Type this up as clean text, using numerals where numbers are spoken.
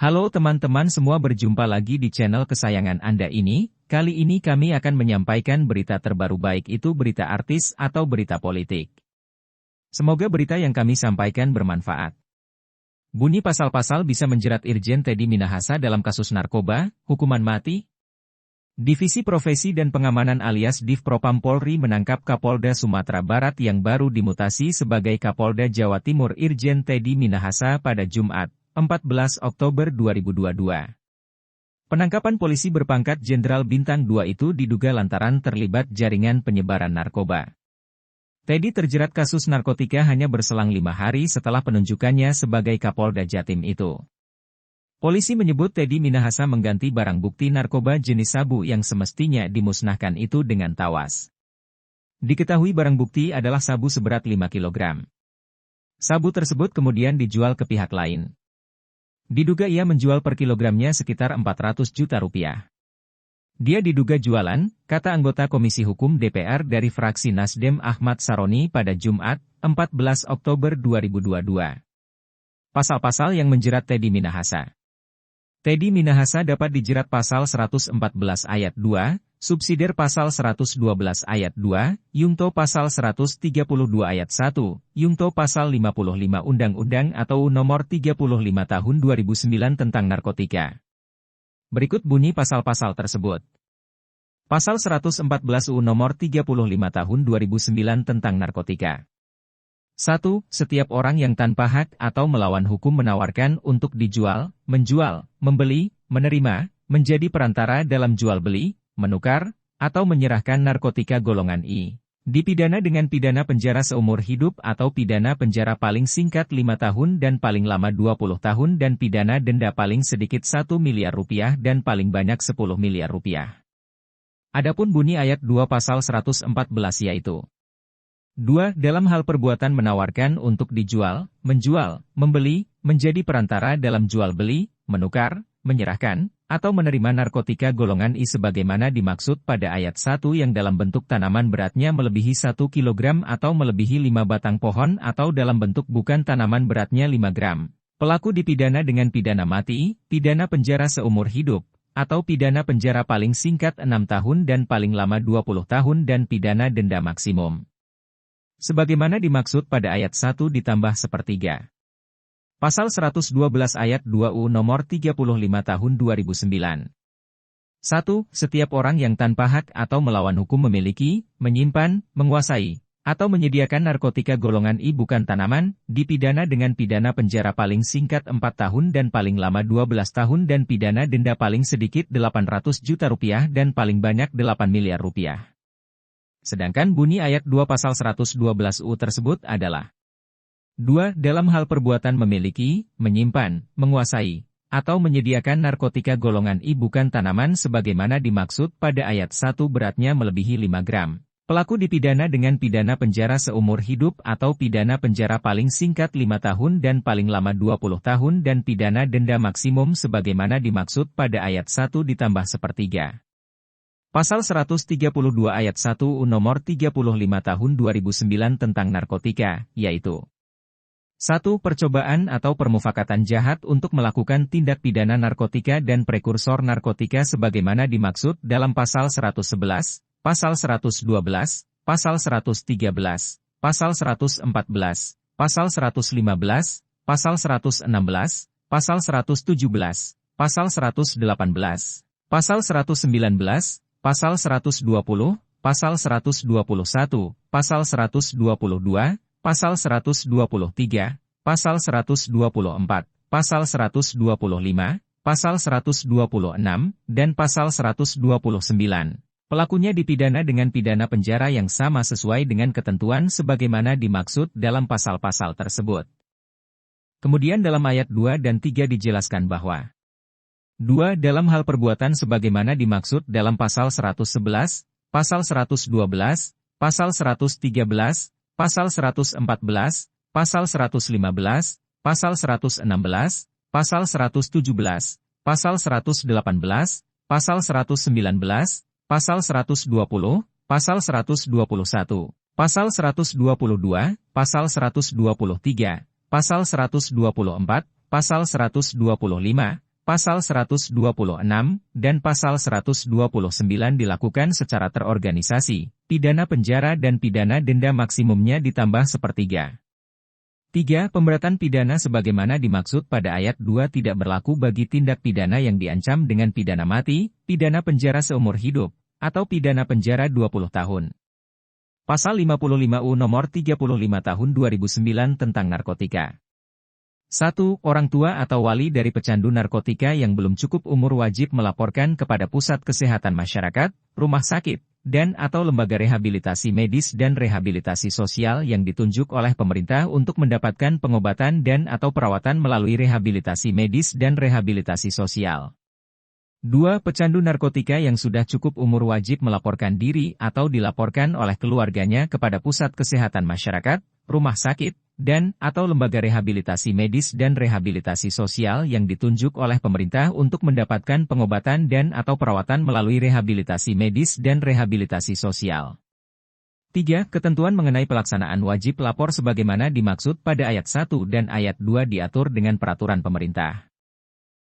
Halo teman-teman semua, berjumpa lagi di channel kesayangan Anda ini. Kali ini kami akan menyampaikan berita terbaru, baik itu berita artis atau berita politik. Semoga berita yang kami sampaikan bermanfaat. Bunyi pasal-pasal bisa menjerat Irjen Teddy Minahasa dalam kasus narkoba, hukuman mati. Divisi Profesi dan Pengamanan alias Div Propam Polri menangkap Kapolda Sumatera Barat yang baru dimutasi sebagai Kapolda Jawa Timur Irjen Teddy Minahasa pada Jumat, 14 Oktober 2022. Penangkapan polisi berpangkat Jenderal Bintang 2 itu diduga lantaran terlibat jaringan penyebaran narkoba. Teddy terjerat kasus narkotika hanya berselang 5 hari setelah penunjukannya sebagai Kapolda Jatim itu. Polisi menyebut Teddy Minahasa mengganti barang bukti narkoba jenis sabu yang semestinya dimusnahkan itu dengan tawas. Diketahui barang bukti adalah sabu seberat 5 kg. Sabu tersebut kemudian dijual ke pihak lain. Diduga ia menjual per kilogramnya sekitar 400 juta rupiah. Dia diduga jualan, kata anggota Komisi Hukum DPR dari fraksi Nasdem Ahmad Saroni pada Jumat, 14 Oktober 2022. Pasal-pasal yang menjerat Teddy Minahasa. Teddy Minahasa dapat dijerat pasal 114 ayat 2, subsidiar pasal 112 ayat 2, Yungto pasal 132 ayat 1, Yungto pasal 55 Undang-Undang atau Nomor 35 Tahun 2009 tentang narkotika. Berikut bunyi pasal-pasal tersebut. Pasal 114 UU Nomor 35 Tahun 2009 tentang narkotika. 1. Setiap orang yang tanpa hak atau melawan hukum menawarkan untuk dijual, menjual, membeli, menerima, menjadi perantara dalam jual beli, menukar, atau menyerahkan narkotika golongan I, dipidana dengan pidana penjara seumur hidup atau pidana penjara paling singkat 5 tahun dan paling lama 20 tahun dan pidana denda paling sedikit 1 miliar rupiah dan paling banyak 10 miliar rupiah. Adapun bunyi ayat 2 pasal 114 yaitu 2. Dalam hal perbuatan menawarkan untuk dijual, menjual, membeli, menjadi perantara dalam jual beli, menukar, menyerahkan, atau menerima narkotika golongan I sebagaimana dimaksud pada ayat 1 yang dalam bentuk tanaman beratnya melebihi 1 kg atau melebihi 5 batang pohon atau dalam bentuk bukan tanaman beratnya 5 gram. Pelaku dipidana dengan pidana mati, pidana penjara seumur hidup, atau pidana penjara paling singkat 6 tahun dan paling lama 20 tahun dan pidana denda maksimum. Sebagaimana dimaksud pada ayat 1 ditambah sepertiga. Pasal 112 ayat 2 UU Nomor 35 Tahun 2009. 1. Setiap orang yang tanpa hak atau melawan hukum memiliki, menyimpan, menguasai, atau menyediakan narkotika golongan I bukan tanaman, dipidana dengan pidana penjara paling singkat 4 tahun dan paling lama 12 tahun dan pidana denda paling sedikit 800 juta rupiah dan paling banyak 8 miliar rupiah. Sedangkan bunyi ayat 2 pasal 112 UU tersebut adalah 2. Dalam hal perbuatan memiliki, menyimpan, menguasai, atau menyediakan narkotika golongan I bukan tanaman sebagaimana dimaksud pada ayat 1 beratnya melebihi 5 gram. Pelaku dipidana dengan pidana penjara seumur hidup atau pidana penjara paling singkat 5 tahun dan paling lama 20 tahun dan pidana denda maksimum sebagaimana dimaksud pada ayat 1 ditambah sepertiga. Pasal 132 ayat 1 UU Nomor 35 Tahun 2009 tentang narkotika, yaitu 1. Percobaan atau permufakatan jahat untuk melakukan tindak pidana narkotika dan prekursor narkotika sebagaimana dimaksud dalam Pasal 111, Pasal 112, Pasal 113, Pasal 114, Pasal 115, Pasal 116, Pasal 117, Pasal 118, Pasal 119, Pasal 120, Pasal 121, Pasal 122, Pasal 123, Pasal 124, Pasal 125, Pasal 126, dan Pasal 129. Pelakunya dipidana dengan pidana penjara yang sama sesuai dengan ketentuan sebagaimana dimaksud dalam pasal-pasal tersebut. Kemudian dalam ayat 2 dan 3 dijelaskan bahwa 2. Dalam hal perbuatan sebagaimana dimaksud dalam Pasal 111, Pasal 112, Pasal 113, Pasal 114, Pasal 115, Pasal 116, Pasal 117, Pasal 118, Pasal 119, Pasal 120, Pasal 121, Pasal 122, Pasal 123, Pasal 124, Pasal 125, Pasal 126, dan Pasal 129 dilakukan secara terorganisasi, pidana penjara dan pidana denda maksimumnya ditambah sepertiga. 3. Pemberatan pidana sebagaimana dimaksud pada ayat 2 tidak berlaku bagi tindak pidana yang diancam dengan pidana mati, pidana penjara seumur hidup, atau pidana penjara 20 tahun. Pasal 55 nomor 35 tahun 2009 tentang narkotika. 1. Orang tua atau wali dari pecandu narkotika yang belum cukup umur wajib melaporkan kepada Pusat Kesehatan Masyarakat, rumah sakit, dan atau lembaga rehabilitasi medis dan rehabilitasi sosial yang ditunjuk oleh pemerintah untuk mendapatkan pengobatan dan atau perawatan melalui rehabilitasi medis dan rehabilitasi sosial. 2. Pecandu narkotika yang sudah cukup umur wajib melaporkan diri atau dilaporkan oleh keluarganya kepada Pusat Kesehatan Masyarakat, rumah sakit, dan atau lembaga rehabilitasi medis dan rehabilitasi sosial yang ditunjuk oleh pemerintah untuk mendapatkan pengobatan dan atau perawatan melalui rehabilitasi medis dan rehabilitasi sosial. 3. Ketentuan mengenai pelaksanaan wajib lapor sebagaimana dimaksud pada ayat 1 dan ayat 2 diatur dengan peraturan pemerintah.